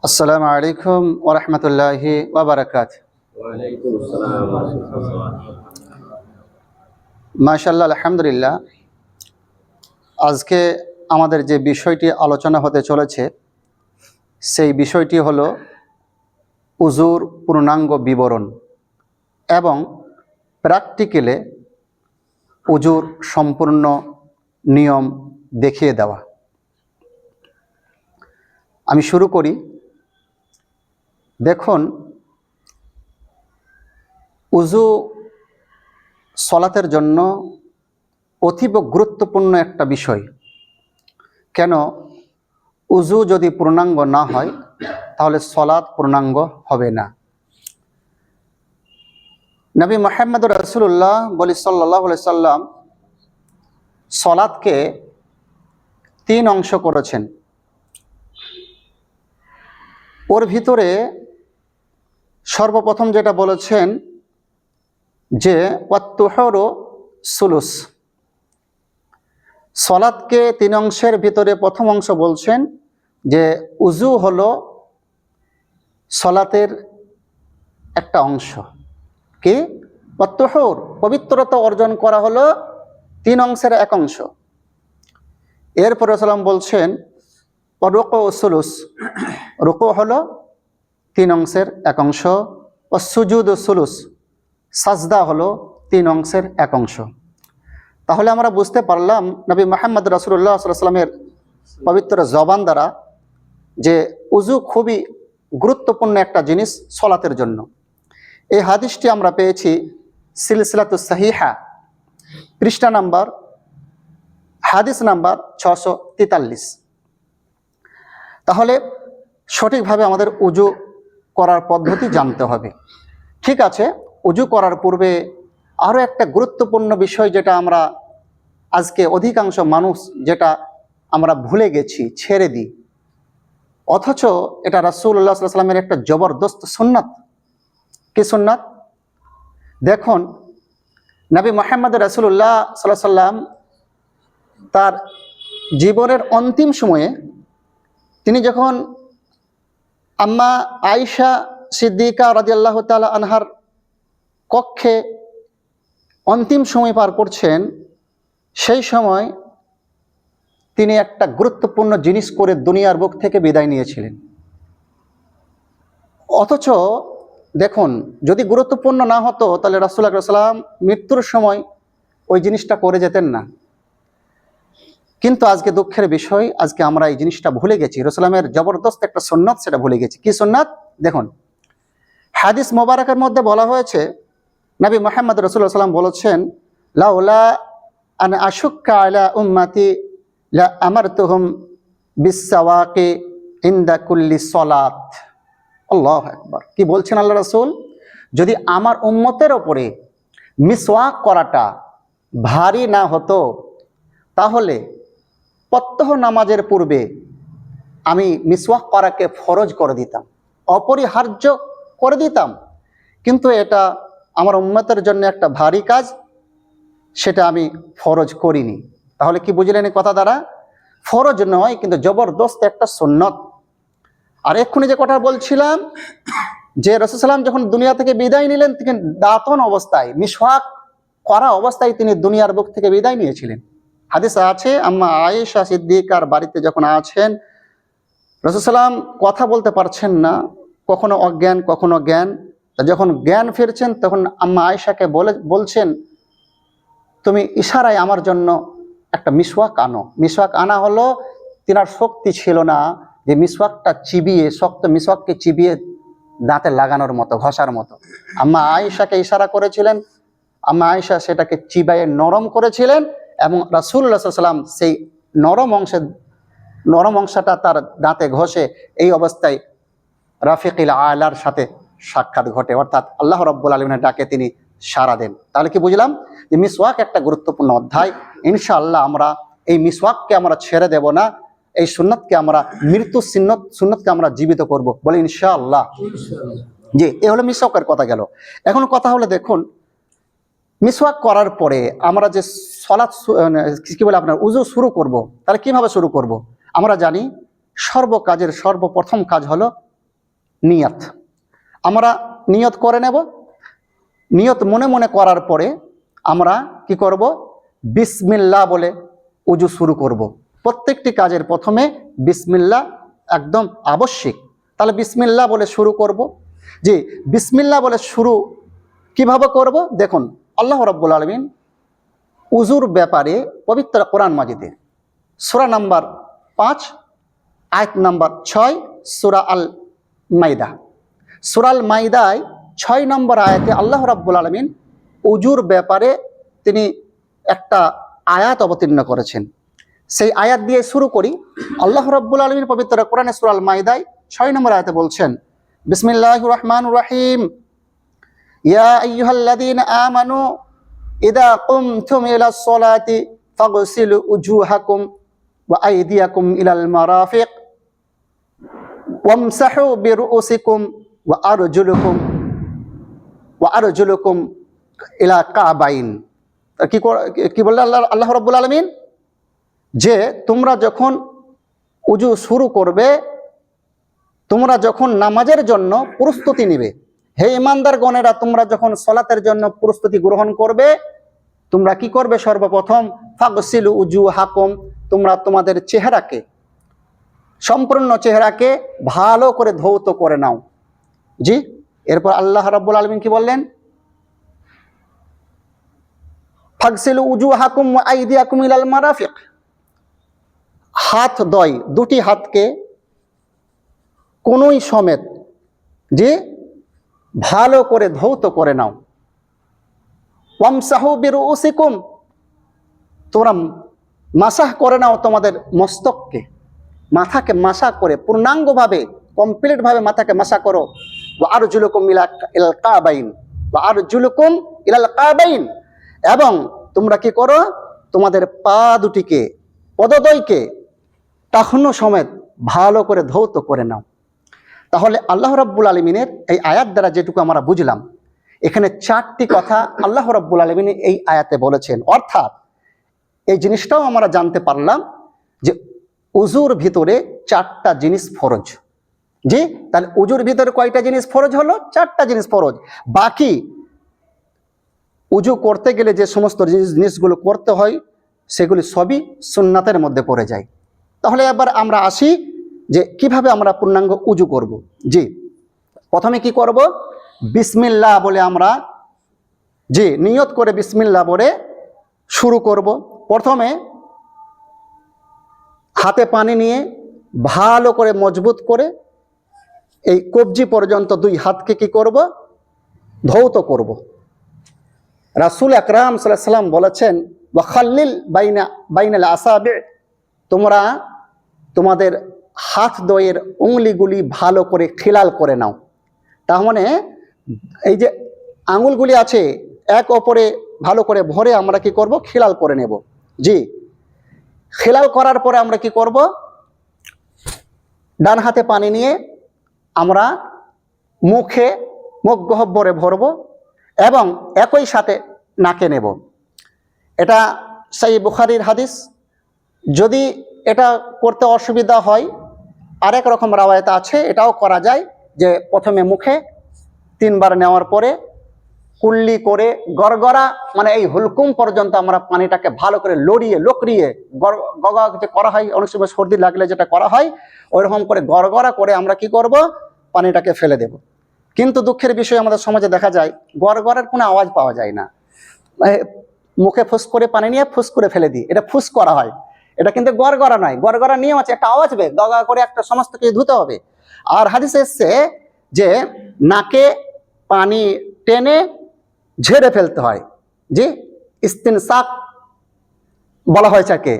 আসসালামু আলাইকুম ওয়া রাহমাতুল্লাহি ওয়া বারাকাতুহু। ওয়ালাইকুম আসসালাম ওয়া রাহমাতুল্লাহ। মাশাআল্লাহ, আলহামদুলিল্লাহ। আজকে আমাদের যে বিষয়টি আলোচনা হতে চলেছে সেই বিষয়টি হলো উযুর পূর্ণাঙ্গ বিবরণ এবং প্র্যাকটিক্যালে উযুর সম্পূর্ণ নিয়ম দেখিয়ে দেওয়া। আমি শুরু করি। দেখুন, উযু সলাতের জন্য অতীব গুরুত্বপূর্ণ একটা বিষয়। কেন? উযু যদি পূর্ণাঙ্গ না হয় তাহলে সলাত পূর্ণাঙ্গ হবে না। নবী মুহাম্মদ রাসূলুল্লাহ সাল্লাল্লাহু আলাইহি সাল্লাম সলাতকে 3 অংশ করেছেন। ওর ভিতরে সর্বপ্রথম যেটা বলেছেন যে ওয়াত-তুহuru সুলুস। সলাতকে 3 অংশের ভিতরে প্রথম অংশ বলছেন যে উযু হলো সলাতের একটা অংশ। কি? ওয়াত-তুহুর, পবিত্রতা অর্জন করা হলো 3 অংশের এক অংশ। এরপরে রাসূলুল্লাহ বলছেন রুকু সুলুস, রুকু হলো 3 অংশের এক অংশ। সুজুদ সুলুস, সাজদা হলো 3 অংশের এক অংশ। তাহলে আমরা বুঝতে পারলাম নবী মুহাম্মদ রাসূলুল্লাহ সাল্লাল্লাহু আলাইহি ওয়াসাল্লামের পবিত্র জবান দ্বারা যে উযু খুবই গুরুত্বপূর্ণ একটা জিনিস সলাতের জন্য। এই হাদিসটি আমরা পেয়েছি সিলসিলাতুস সাহিহা, পৃষ্ঠা নাম্বার, হাদিস নাম্বার 643। তাহলে সঠিকভাবে আমাদের উযু করার পদ্ধতি জানতে হবে। ঠিক আছে, উযু করার পূর্বে আরও একটা গুরুত্বপূর্ণ বিষয় যেটা আমরা আজকে অধিকাংশ মানুষ যেটা আমরা ভুলে গেছি, ছেড়ে দিই, অথচ এটা রাসূলুল্লাহ সাল্লাল্লাহু আলাইহি ওয়াসাল্লামের একটা জবরদস্ত সুন্নাত। কি সুন্নাত? দেখুন, নবী মুহাম্মদ রাসূলুল্লাহ সাল্লাল্লাহু আলাইহি ওয়াসাল্লাম তার জীবনের অন্তিম সময়ে তিনি যখন আম্মা আয়েশা সিদ্দিকা রাদিয়াল্লাহু তাআলা আনহার কক্ষে অন্তিম সময় পার করছেন, সেই সময় তিনি একটা গুরুত্বপূর্ণ জিনিস করে দুনিয়ার বুক থেকে বিদায় নিয়েছিলেন। অথচ দেখুন, যদি গুরুত্বপূর্ণ না হতো তাহলে রাসূলুল্লাহ সাল্লাল্লাহু আলাইহি ওয়াসাল্লাম মৃত্যুর সময় ওই জিনিসটা করে যেতেন না। কিন্তু আজকে দুঃখের বিষয়, আজকে আমরা এই জিনিসটা ভুলে গেছি। রাসূলুল্লাহের জবরদস্ত একটা সুন্নাত, সেটা ভুলে গেছি। কি সুন্নাত? দেখুন, হাদিস মোবারকের মধ্যে বলা হয়েছে, নবী মুহাম্মদ রাসূলুল্লাহ সাল্লাল্লাহু আলাইহি ওয়াসাল্লাম বলেছেন, লাউলা আন আশুক্কা আলা উম্মতি লা আমারতুহুম বিসসাওয়াকি ইনদা কুল্লি সালাত। আল্লাহু আকবার। কি বলছেন আল্লাহ রাসূল? যদি আমার উম্মতের ওপরে মিসওয়াক করাটা ভারী না হতো তাহলে প্রত্যহ নামাজের পূর্বে আমি মিসওয়াক করাকে ফরজ করে দিতাম, অপরিহার্য করে দিতাম। কিন্তু এটা আমার উম্মতের জন্য একটা ভারী কাজ, সেটা আমি ফরজ করিনি। তাহলে কি বুঝলেন এই কথা দ্বারা? ফরজ নয়, কিন্তু জবরদস্ত একটা সুন্নত। আর এক্ষুনি যে কথা বলছিলাম যে রাসূল সাল্লাল্লাহু আলাইহি ওয়াসাল্লাম যখন দুনিয়া থেকে বিদায় নিলেন, তিনি দাঁতন অবস্থায়, মিসওয়াক করা অবস্থায় তিনি দুনিয়ার বুক থেকে বিদায় নিয়েছিলেন। হাদিসে আছে, আম্মা আয়েশা সিদ্দিকার বাড়িতে যখন আছেন, রাসূল সাল্লাল্লাহু আলাইহি ওয়াসাল্লাম কথা বলতে পারছেন না, কখনো অজ্ঞান কখনো জ্ঞান। যখন জ্ঞান ফিরছেন তখন আম্মা আয়েশাকে বলছেন, তুমি ইশারায় আমার জন্য একটা মিসওয়াক আনো। মিসওয়াক আনা হলো, তিনার শক্তি ছিল না যে মিসওয়াকটা চিবিয়ে, শক্ত মিসওয়াককে চিবিয়ে দাঁতে লাগানোর মতো, ঘষার মতো। আম্মা আয়েশাকে ইশারা করেছিলেন, আম্মা আয়েশা সেটাকে চিবায়ে নরম করেছিলেন এবং রাসূলুল্লাহ সাল্লাল্লাহু আলাইহি ওয়াসাল্লাম সেই নরম অংশটা তার দাঁতে ঘষে এই অবস্থায় রাফিকিল আলার সাথে সাক্ষাৎ ঘটে, অর্থাৎ আল্লাহ রাব্বুল আলামিনের ডাকে তিনি সাড়া দেন। তাহলে কি বুঝলাম? যে মিসওয়াক একটা গুরুত্বপূর্ণ অধ্যায়। ইনশাআল্লাহ আমরা এই মিসওয়াককে আমরা ছেড়ে দেব না, এই সুন্নতকে আমরা সুন্নতকে আমরা জীবিত করব, বলে ইনশাআল্লাহ। জি, এ হলো মিসওয়াকের কথা গেল। এখন কথা হলো, দেখুন, মিসওয়াক করার পরে আমরা যে সালাত কি বলে আপনার উযু শুরু করব, তাহলে কিভাবে শুরু করব? আমরা জানি সর্বকাজের সর্বপ্রথম কাজ হলো নিয়ত। আমরা নিয়ত করে নেব। নিয়ত মনে মনে করার পরে আমরা কি করব? বিসমিল্লাহ বলে উজু শুরু করব। প্রত্যেকটি কাজের প্রথমে বিসমিল্লাহ একদম আবশ্যিক। তাহলে বিসমিল্লাহ বলে শুরু করব। জি, বিসমিল্লাহ বলে শুরু কিভাবে করব? দেখুন, আল্লাহ রাব্বুল আলামিন উজুর ব্যাপারে পবিত্র কোরআন মাজিদে সূরা নাম্বার 5 আয়াত নাম্বার 6 সূরা আল মাইদা, সূরা আল মাইদায় 6 নম্বর আয়াতে আল্লাহ রাব্বুল আলামিন উজুর ব্যাপারে তিনি একটা আয়াত অবতীর্ণ করেছেন। সেই আয়াত দিয়ে শুরু করি। আল্লাহ রাব্বুল আলামিন পবিত্র কোরআনে সূরা আল মাইদায় 6 নম্বর আয়াতে বলছেন, বিসমিল্লাহির রহমানির রহিম, ইয়া আইয়ুহাল্লাযীনা আমানু ইযা কুমতুম ইলাস সালাতি ফাগসিলু উজুহাকুম ওয়া আইদিয়াকুম ইলাল মারাফিক ওয়ামসাহু বিরুউসিকুম ওয়া আরজুলুকুম ইলা কাবাইন। কি বললেন আল্লাহ রাব্বুল আলামিন? যে তোমরা যখন উজু শুরু করবে, তোমরা যখন নামাজের জন্য প্রস্তুতি নিবে, হে ইমানদারগণেরা, তোমরা যখন সালাতের জন্য প্রস্তুতি গ্রহণ করবে, তোমরা কি করবে? সর্বপ্রথম ফাগসিলু উজুহাকুম, তোমরা তোমাদের চেহারাকে, সম্পূর্ণ চেহারাকে ভালো করে ধৌত করে নাও। জি, এরপর আল্লাহ রাব্বুল আলামিন কি বললেন? ফাগসিলু উজুহাকুম ওয়া আইদিয়াকুম ইলাল মারাফিক, হাত দয়, দুটি হাতকে কোনই সমেত যে ভালো করে ধৌত করে নাও। ওয়ামসাহু বিরুউসিকুম, তোমরা মাসাহ করে নাও তোমাদের মস্তককে, মাথাকে মাসা করে পূর্ণাঙ্গভাবে কমপ্লিটভাবে মাথাকে মাসা করো। ওয়া আরজুলুকুম ইলাল কাবাইন, ওয়া আরজুলুকুম ইলাল কাবাইন, এবং তোমরা কি করো? তোমাদের পা দুটিকে, পদদ্বয়কে টাকনু সমেত ভালো করে ধৌত করে নাও। তাহলে আল্লাহ রাব্বুল আলামিনের এই আয়াত দ্বারা যেটুকু আমরা বুঝলাম, এখানে 4টি কথা আল্লাহ রাব্বুল আলামিন এই আয়াতে বলেছেন। অর্থাৎ এই জিনিসটাও আমরা জানতে পারলাম যে উজুর ভিতরে 4টা জিনিস ফরজ। জি, তাহলে উজুর ভিতরে কয়টা জিনিস ফরজ হলো? 4টা জিনিস ফরজ। বাকি উজু করতে গেলে যে সমস্ত জিনিসগুলো করতে হয় সেগুলি সবই সুন্নাতের মধ্যে পড়ে যায়। তাহলে এবার আমরা আসি যে কিভাবে আমরা পূর্ণাঙ্গ উজু করব। জি, প্রথমে কি করব? বিসমিল্লাহ বলে আমরা, জি, নিয়ত করে বিসমিল্লাহ বলে শুরু করব। প্রথমে হাতে পানি নিয়ে ভালো করে মজবুত করে এই কবজি পর্যন্ত 2 হাতকে কি করব? ধৌত করব। রাসূল আকরাম সাল্লাল্লাহু আলাইহি ওয়াসাল্লাম বলেছেন, ওয়া খাল্লিল বাইনাল আসাবি, তোমরা তোমাদের হাত দ্বয়ের উঙ্গলিগুলি ভালো করে খিলাল করে নাও। তার মানে এই যে আঙুলগুলি আছে এক অপরে ভালো করে ভরে আমরা কি করব? খিলাল করে নেব। জি, খিলাল করার পরে আমরা কি করব? ডান হাতে পানি নিয়ে আমরা মুখ গহ্বরে ভরব এবং একই সাথে নাকে নেব। এটা সহিহ বুখারীর হাদিস। যদি এটা করতে অসুবিধা হয়, আরেক রকম রাওয়ায়াত আছে, এটাও করা যায় যে প্রথমে মুখে 3 বার নেওয়ার পরে কুল্লি করে গড়গড়া, মানে এই হুলকুম পর্যন্ত আমরা পানিটাকে ভালো করে লকড়িয়ে গগা যে করা হয়, অনেক সময় সর্দি লাগলে যেটা করা হয়, ওইরকম করে গড়গড়া করে আমরা কি করব? পানিটাকে ফেলে দেব। কিন্তু দুঃখের বিষয় আমাদের সমাজে দেখা যায় গড়গড়ার কোনো আওয়াজ পাওয়া যায় না। মুখে ফুস করে পানি নিয়ে ফুস করে ফেলে দিই, এটা ফুস করা হয়। এটা কিন্তু গড়গড়া নয়। গড়গড়া নিয়ম আছে, একটা আওয়াজ হবে, গগা করে একটা সমস্ত কিছু ধুতে হবে। আর হাদিসে এসছে যে নাকে পানি টেনে ঝেড়ে ফেলতে হয়। জি, ইস্তিনসাক বলা হয়েছে একে,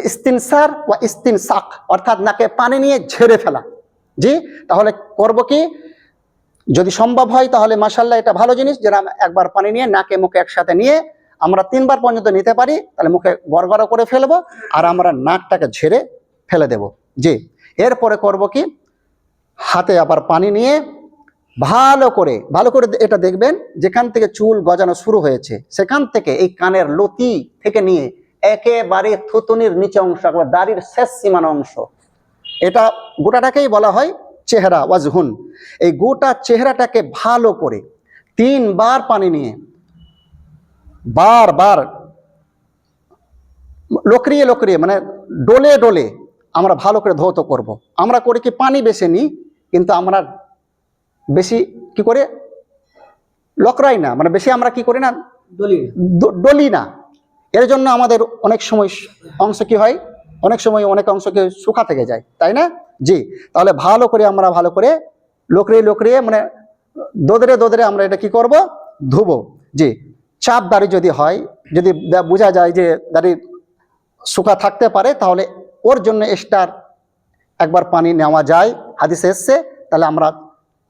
ইস্তিনসার ওয়া ইস্তিনসাক, অর্থাৎ নাকে পানি নিয়ে ঝেড়ে ফেলা। জি, তাহলে করব কি? যদি সম্ভব হয় তাহলে মাশাআল্লাহ, এটা ভালো জিনিস, যেটা একবার পানি নিয়ে নাকে মুখে একসাথে নিয়ে আমরা 3 বার পর্যন্ত নিতে পারি, তাহলে মুখে গড়গড়া করে ফেলবো আর আমরা নাকটাকে ঝেড়ে ফেলে দেব। জি, এরপরে করব কি? হাতে আবার পানি নিয়ে ভালো করে এটা দেখবেন যেখান থেকে চুল গজানো শুরু হয়েছে সেখান থেকে এই কানের লতি থেকে নিয়ে একেবারে থুতনির নিচে অংশ, দাড়ির শেষ সীমানা অংশ, এটা গোটাটাকেই বলা হয় চেহারা ওয়াজহুন, এই গোটা চেহারাটাকে ভালো করে 3 বার পানি নিয়ে বারবার লকড়িয়ে লকড়িয়ে মানে ডলে ডলে আমরা ভালো করে ধৌত করব। আমরা করি কি পানি বেশি নিই, কিন্তু আমরা বেশি কি করে লকড়াই না, মানে বেশি আমরা কি করি না, ডলি না। এর জন্য আমাদের অনেক সময় অংশ কি হয়, অনেক সময় অনেক অংশকে শুকা থেকে যায়, তাই না? জি, তাহলে ভালো করে আমরা ভালো করে লকড়িয়ে লকড়িয়ে মানে দোদরে দোদরে আমরা এটা কি করব, ধুবো। জি, চাপ দাড়ি যদি হয়, যদি বোঝা যায় যে দাড়ি শুকা থাকতে পারে, তাহলে ওর জন্য এক্সট্রা একবার পানি নেওয়া যায়, হাদিসে এসছে। তাহলে আমরা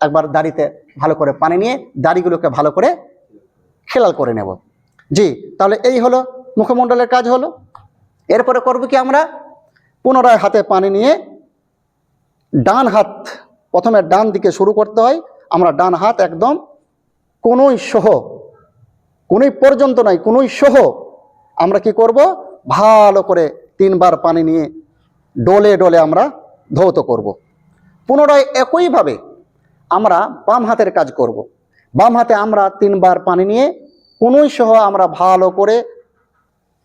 একবার দাড়িতে ভালো করে পানি নিয়ে দাড়িগুলোকে ভালো করে খেলাল করে নেব। জি, তাহলে এই হলো মুখমণ্ডলের কাজ হলো। এরপরে করব কি, আমরা পুনরায় হাতে পানি নিয়ে ডান হাত, প্রথমে ডান দিকে শুরু করতে হয়। আমরা ডান হাত একদম কোনোই সহ, কোনোই পর্যন্ত নয়, কোনোই সহ আমরা কি করব, ভালো করে 3 বার পানি নিয়ে ডলে ডলে আমরা ধৌত করব। পুনরায় একইভাবে আমরা বাম হাতের কাজ করব। বাম হাতে আমরা 3 বার পানি নিয়ে কোনোই সহ আমরা ভালো করে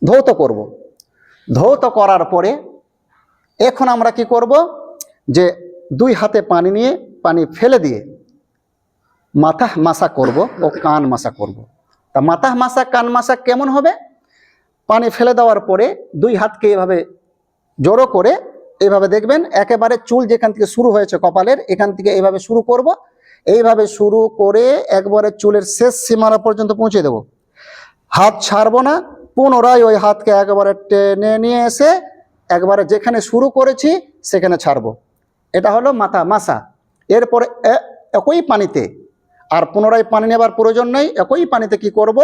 ধৌত করব। ধৌত করার পরে এখন আমরা কি করব, যে 2 হাতে পানি নিয়ে পানি ফেলে দিয়ে মাথা মাসা করব ও কান মাসা করব। তা মাথা মাসা কান মাসা কেমন হবে, পানি ফেলে দেওয়ার পরে 2 হাতকে এভাবে জড়ো করে এইভাবে দেখবেন, একেবারে চুল যেখান থেকে শুরু হয়েছে কপালের এখান থেকে এইভাবে শুরু করব। এইভাবে শুরু করে একবারে চুলের শেষ সীমানা পর্যন্ত পৌঁছে দেব। হাত ছাড়বো না, পুনরায় ওই হাতকে একবারে টেনে নিয়ে এসে একবারে যেখানে শুরু করেছি সেখানে ছাড়বো। এটা হলো মাথা মাসা। এরপরে একই পানিতে, আর পুনরায় পানি নেবার প্রয়োজন নেই, একই পানিতে কি করব,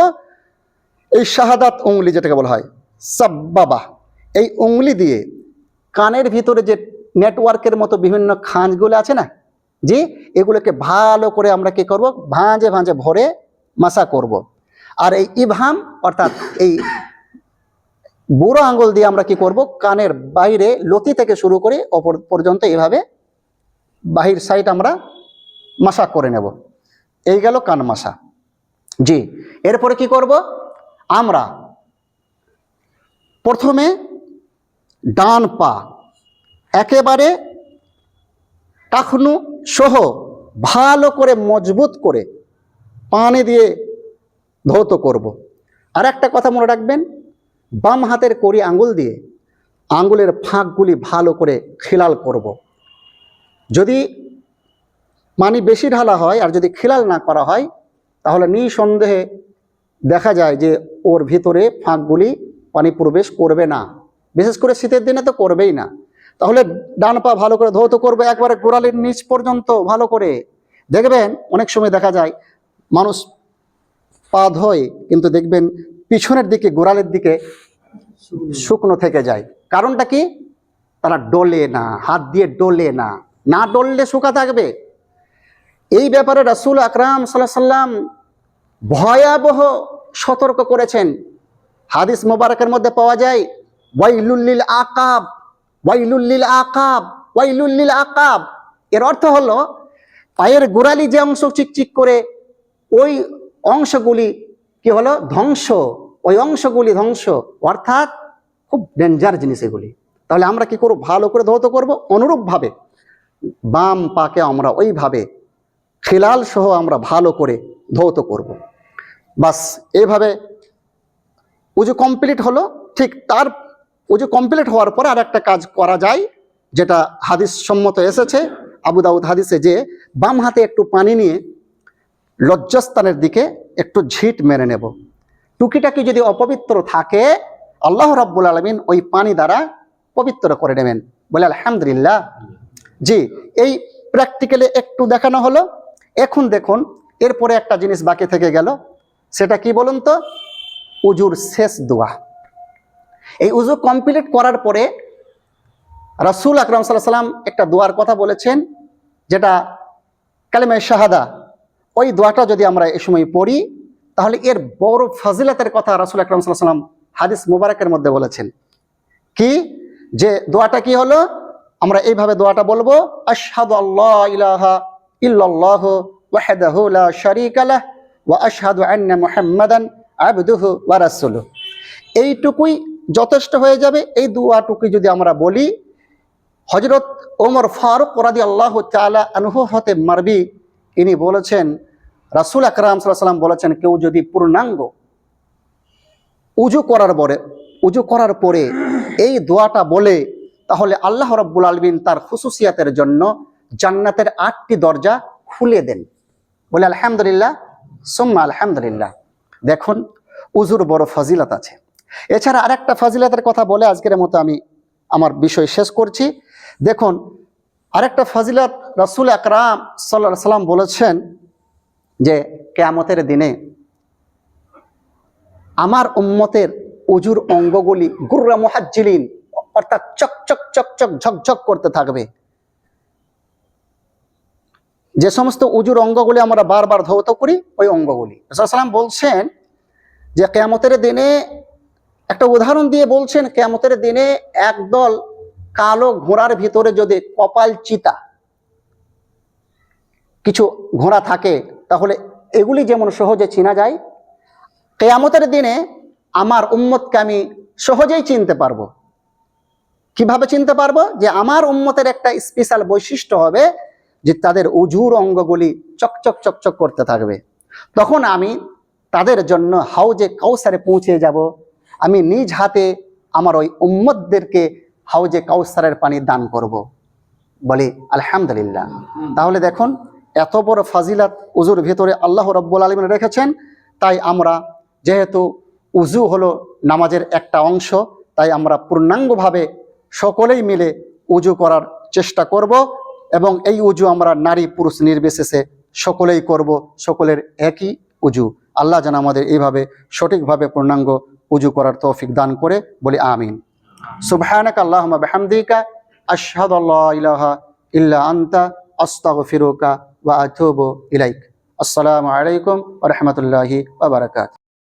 এই শাহাদাত উংলি যেটাকে বলা হয় সাব্বাবা, এই উংলি দিয়ে কানের ভিতরে যে নেটওয়ার্কের মতো বিভিন্ন খাঁজগুলো আছে না, জি, এগুলোকে ভালো করে আমরা কি করব, ভাঁজে ভাঁজে ভরে মাসা করব। আর এই ইবহাম অর্থাৎ এই বুড়ো আঙ্গুল দিয়ে আমরা কি করব, কানের বাইরে লতি থেকে শুরু করে অপর পর্যন্ত এইভাবে বাহির সাইড আমরা মাসা করে নেব। এই গেল কান মাসা। জি, এরপরে কি করব, আমরা প্রথমে ডান পা একেবারে টাকনু সহ ভালো করে মজবুত করে পানি দিয়ে ধৌত করব। আর একটা কথা মনে রাখবেন, বাম হাতের কড়ি আঙ্গুল দিয়ে আঙ্গুলের ফাঁকগুলি ভালো করে খিলাল করব। যদি পানি বেশি ঢালা হয় আর যদি খিলাল না করা হয়, তাহলে নিঃসন্দেহে দেখা যায় যে ওর ভিতরে ফাঁকগুলি পানি প্রবেশ করবে না, বিশেষ করে শীতের দিনে তো করবেই না। তাহলে ডান পা ভালো করে ধৌত করবে, একবারে গোড়ালির নিচ পর্যন্ত ভালো করে। দেখবেন অনেক সময় দেখা যায় মানুষ পা ধোয়, কিন্তু দেখবেন পিছনের দিকে গোড়ালির দিকে শুকনো থেকে যায়। কারণটা কি, তারা ডলে না, হাত দিয়ে ডলে না, না ডললে শুকা থাকবে। এই ব্যাপারে রাসূল আকরাম সাল্লাল্লাহু আলাইহি সাল্লাম ভয়াবহ সতর্ক করেছেন। হাদিস মোবারকের মধ্যে পাওয়া যায়, ওয়াইলুল লিল আকাব, ওয়াইলুল লিল আকাব, ওয়াইলুল লিল আকাব। এর অর্থ হলো পায়ের গোড়ালি যে অংশ চিকচিক করে, ওই অংশগুলি কি হলো, ধ্বংস, ওই অংশগুলি ধ্বংস, অর্থাৎ খুব ডেঞ্জার জিনিস এগুলি। তাহলে আমরা কি করব, ভালো করে ধৌত করব। অনুরূপভাবে বাম পাকে আমরা ওইভাবে খিলাল সহ আমরা ভালো করে ধৌত করব। বাস এইভাবে উজু কমপ্লিট হলো। ঠিক তার উজু কমপ্লিট হওয়ার পরে আর একটা কাজ করা যায়, যেটা হাদিস সম্মত এসেছে আবু দাউদ হাদিসে, যে বাম হাতে একটু পানি নিয়ে লজ্জাস্থানের দিকে একটু ঝিট মেরে নেব। টুকিটাকি যদি অপবিত্র থাকে, আল্লাহ রাব্বুল আলামিন ওই পানি দ্বারা পবিত্র করে নেবেন। বলে আলহামদুলিল্লাহ। জি, এই প্র্যাকটিক্যালি একটু দেখানো হলো। এখন দেখুন, এরপরে একটা জিনিস বাকি থেকে গেল, সেটা কি বলুন তো, উজুর শেষ দোয়া। এই উজু কমপ্লিট করার পরে রাসূল আকরাম সাল্লাল্লাহু আলাইহি সাল্লাম একটা দোয়ার কথা বলেছেন, যেটা কালিমায়ে শাহাদা। ওই দোয়াটা যদি আমরা এই সময় পড়ি, তাহলে এর বড় ফজিলতের কথা রাসূল আকরাম সাল্লাল্লাহু আলাইহি সাল্লাম হাদিস মুবারকের মধ্যে বলেছেন। কি, যে দোয়াটা কি হলো, আমরা এইভাবে দোয়াটা বলবো, আশহাদু আল্লা ইলাহা ইল্লাল্লাহু ওয়াহদাহু লা শারীকা লাহ ওয়া আশহাদু আন্না মুহাম্মাদান আবদুহু ওয়া রাসূলুহু। এইটুকুই যথেষ্ট হয়ে যাবে। এই দোয়াটুকুই যদি আমরা বলি, হযরত ওমর ফারুক রাদিয়াল্লাহু তাআলা আনহু হতে মারবি, ইনি বলেছেন, রাসূল আকরাম সাল্লাল্লাহু আলাইহি ওয়াসাল্লাম বলেছেন, কেউ যদি পূর্ণাঙ্গ উজু করার পরে এই দোয়াটা বলে, তাহলে আল্লাহ রাব্বুল আলামিন তার খুসুসিয়াতের জন্য জান্নাতের 8টি দরজা খুলে দেন। বলে আলহামদুলিল্লাহ, সুম্মা আলহামদুলিল্লাহ। দেখুন, উজুর বড় ফজিলত আছে। এছাড়া আরেকটা ফজিলতের কথা বলে আজকের মতো আমি আমার বিষয় শেষ করছি। দেখুন, আরেকটা ফজিলত, রাসূল আকরাম সাল্লাল্লাহু আলাইহি সাল্লাম বলেছেন যে কিয়ামতের দিনে আমার উম্মতের উজুর অঙ্গগুলি গুররা মুহাজ্জিলিন, অর্থাৎ চকচক চকচক ঝকঝক করতে থাকবে। যে সমস্ত উজুর অঙ্গগুলি আমরা বারবার ধৌত করি, ওই অঙ্গগুলি। রাসূল সাল্লাল্লাহু আলাইহি সাল্লাম বলছেন যে কিয়ামতের দিনে, একটা উদাহরণ দিয়ে বলছেন, কিয়ামতের দিনে একদল কালো ঘোড়ার ভিতরে যদি কপাল চিতা কিছু ঘোড়া থাকে, তাহলে এগুলি যেমন সহজে চেনা যায়, কিয়ামতের দিনে আমার উম্মতকে আমি সহজেই চিনতে পারবো। কিভাবে চিনতে পারবো? যে আমার উম্মতের একটা স্পেশাল বৈশিষ্ট্য হবে যে তাদের উজুর অঙ্গগুলি চকচক চকচক করতে থাকবে। তখন আমি তাদের জন্য হাউজে কাউসারে পৌঁছে যাব। আমি নিজ হাতে আমার ওই উম্মতদেরকে হাউজে কাউসারের পানি দান করব। বলি আলহামদুলিল্লাহ। তাহলে দেখুন, এত বড় ফাজিলাত উজুর ভিতরে আল্লাহ রাব্বুল আলামিন রেখেছেন। তাই আমরা, যেহেতু উজু হলো নামাজের একটা অংশ, তাই আমরা পূর্ণাঙ্গভাবে সকলেই মিলে উজু করার চেষ্টা করব। এবং এই উজু আমরা নারী পুরুষ নির্বিশেষে সকলেই করব, সকলের একই উজু। আল্লাহ যেন আমাদের এইভাবে সঠিকভাবে পূর্ণাঙ্গ উজু করার তৌফিক দান করে। বলি আমিন। সুবহানাকা আল্লাহুম্মা বিহামদিকা আশহাদু আল্লা ইলাহা ইল্লা আনতা আস্তাগফিরুকা ওয়া আতুবু ইলাইক। আসসালামু আলাইকুম ওয়া রাহমাতুল্লাহি ওয়া বারাকাতুহু।